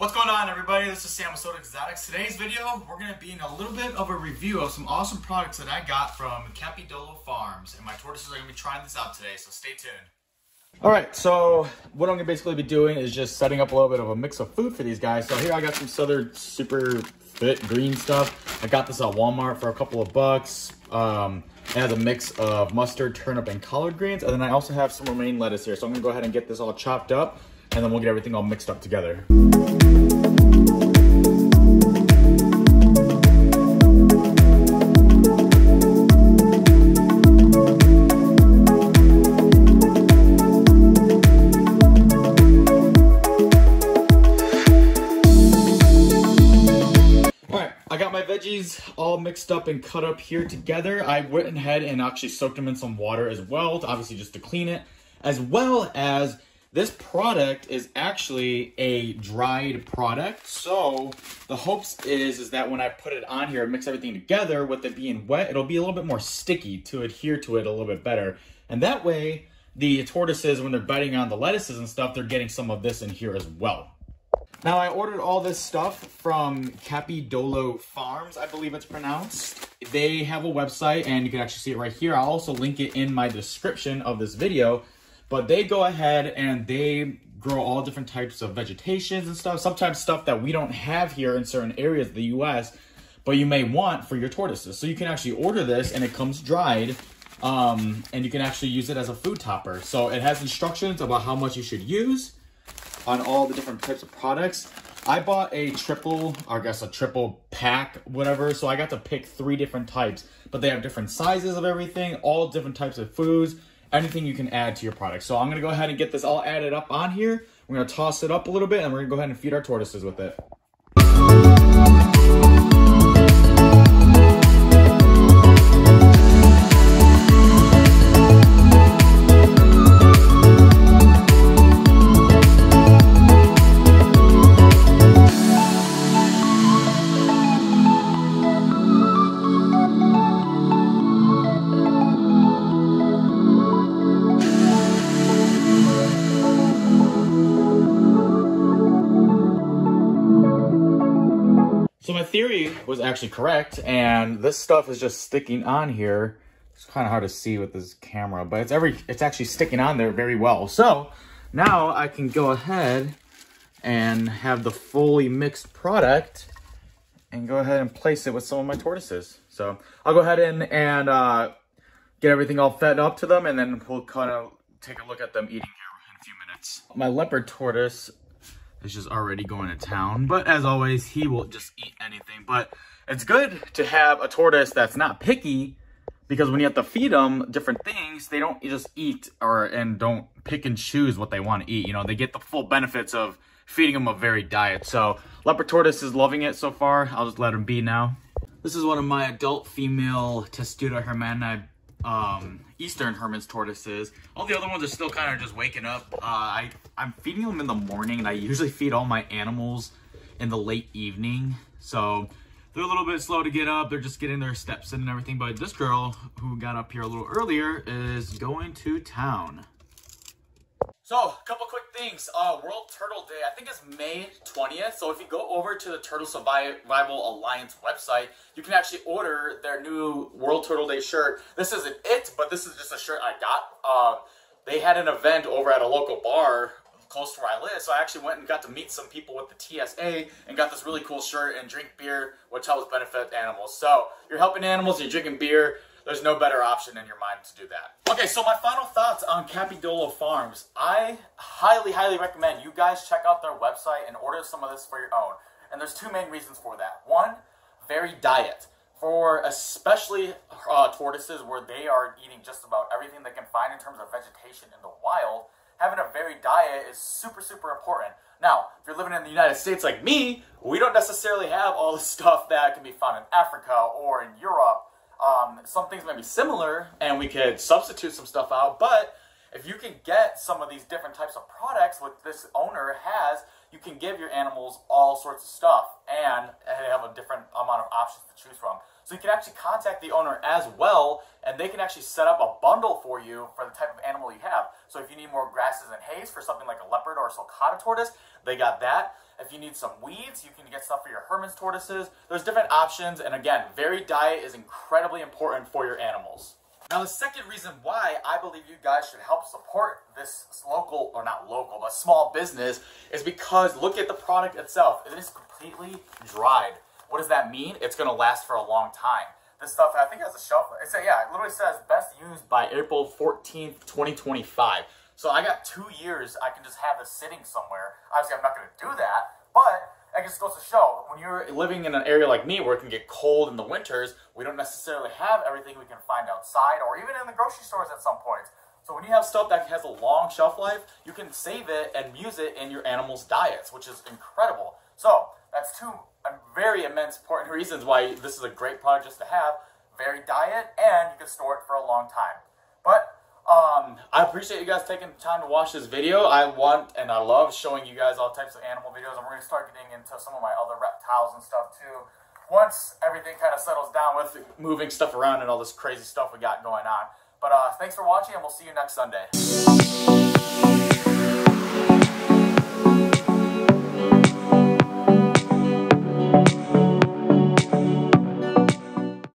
What's going on, everybody? This is Sam with Soda Exotics. Today's video, we're going to be in a little bit of a review of some awesome products that I got from Kapidolo Farms. And my tortoises are going to be trying this out today, so stay tuned. Alright, so what I'm going to basically be doing is just setting up a little bit of a mix of food for these guys. So here I got some Southern Super Fit green stuff. I got this at Walmart for a couple of bucks. It has a mix of mustard, turnip, and collard greens. And then I also have some romaine lettuce here. So I'm going to go ahead and get this all chopped up, and then we'll get everything all mixed up together. I got my veggies all mixed up and cut up here together. I went ahead and actually soaked them in some water as well, obviously just to clean it, as well as this product is actually a dried product. So the hopes is that when I put it on here and mix everything together, with it being wet, it'll be a little bit more sticky to adhere to it a little bit better. And that way, the tortoises, when they're biting on the lettuces and stuff, they're getting some of this in here as well. Now, I ordered all this stuff from Kapidolo Farms, I believe it's pronounced. They have a website, and you can actually see it right here. I'll also link it in my description of this video. But they go ahead and they grow all different types of vegetations and stuff. Sometimes stuff that we don't have here in certain areas of the US, but you may want for your tortoises. So you can actually order this, and it comes dried, and you can actually use it as a food topper. So it has instructions about how much you should use on all the different types of products. I bought a triple pack, whatever. So I got to pick 3 different types, but they have different sizes of everything, all different types of foods, anything you can add to your product. So I'm gonna go ahead and get this all added up on here. We're gonna toss it up a little bit, and we're gonna go ahead and feed our tortoises with it. So my theory was actually correct, and this stuff is just sticking on here. It's kind of hard to see with this camera, but it's actually sticking on there very well. So now I can go ahead and have the fully mixed product and go ahead and place it with some of my tortoises. So I'll go ahead and get everything all fed up to them, and then we'll kind of take a look at them eating here in a few minutes. My leopard tortoise is just already going to town, but as always, he will just eat anything. But it's good to have a tortoise that's not picky, because when you have to feed them different things, they don't just eat and don't pick and choose what they want to eat. You know, they get the full benefits of feeding them a varied diet. So leopard tortoise is loving it so far. I'll just let him be now. This is one of my adult female Testudo hermani Eastern Hermann's tortoises. All the other ones are still kind of just waking up. I'm feeding them in the morning, and I usually feed all my animals in the late evening. So they're a little bit slow to get up. They're just getting their steps in and everything. But this girl who got up here a little earlier is going to town. So, a couple quick things. World Turtle Day, I think it's May 20th. So if you go over to the Turtle Survival Alliance website, you can actually order their new World Turtle Day shirt. This isn't it, but this is just a shirt I got. They had an event over at a local bar close to where I live, so I actually went and got to meet some people with the TSA and got this really cool shirt and drink beer, which helps benefit animals. So, you're helping animals, you're drinking beer. There's no better option in your mind to do that. Okay, so my final thoughts on Kapidolo Farms. I highly, highly recommend you guys check out their website and order some of this for your own. And there's 2 main reasons for that. One, varied diet. For especially tortoises, where they are eating just about everything they can find in terms of vegetation in the wild, having a varied diet is super, super important. Now, if you're living in the United States like me, we don't necessarily have all the stuff that can be found in Africa or in Europe. Some things may be similar, and we could substitute some stuff out, but if you can get some of these different types of products what this owner has, you can give your animals all sorts of stuff, and they have a different amount of options to choose from. So you can actually contact the owner as well, and they can actually set up a bundle for you for the type of animal you have. So if you need more grasses and hays for something like a leopard or a sulcata tortoise, they got that. If you need some weeds, you can get stuff for your Herman's tortoises. There's different options, and again, varied diet is incredibly important for your animals. Now, the second reason why I believe you guys should help support this local, or not local, but small business is because look at the product itself. It is completely dried. What does that mean? It's going to last for a long time. This stuff, I think, has a shelf life. It literally says best used by April 14th, 2025. So I got 2 years. I can just have this sitting somewhere. Obviously, I'm not going to do that, but it just goes to show when you're living in an area like me where it can get cold in the winters, we don't necessarily have everything we can find outside or even in the grocery stores at some points. So when you have stuff that has a long shelf life, you can save it and use it in your animals' diets, which is incredible. So that's two very immense important reasons why this is a great product just to have. Varied diet, and you can store it for a long time. But I appreciate you guys taking the time to watch this video. I want and I love showing you guys all types of animal videos, and we're going to start getting into some of my other reptiles and stuff too once everything kind of settles down with moving stuff around and all this crazy stuff we got going on. But thanks for watching, and we'll see you next Sunday.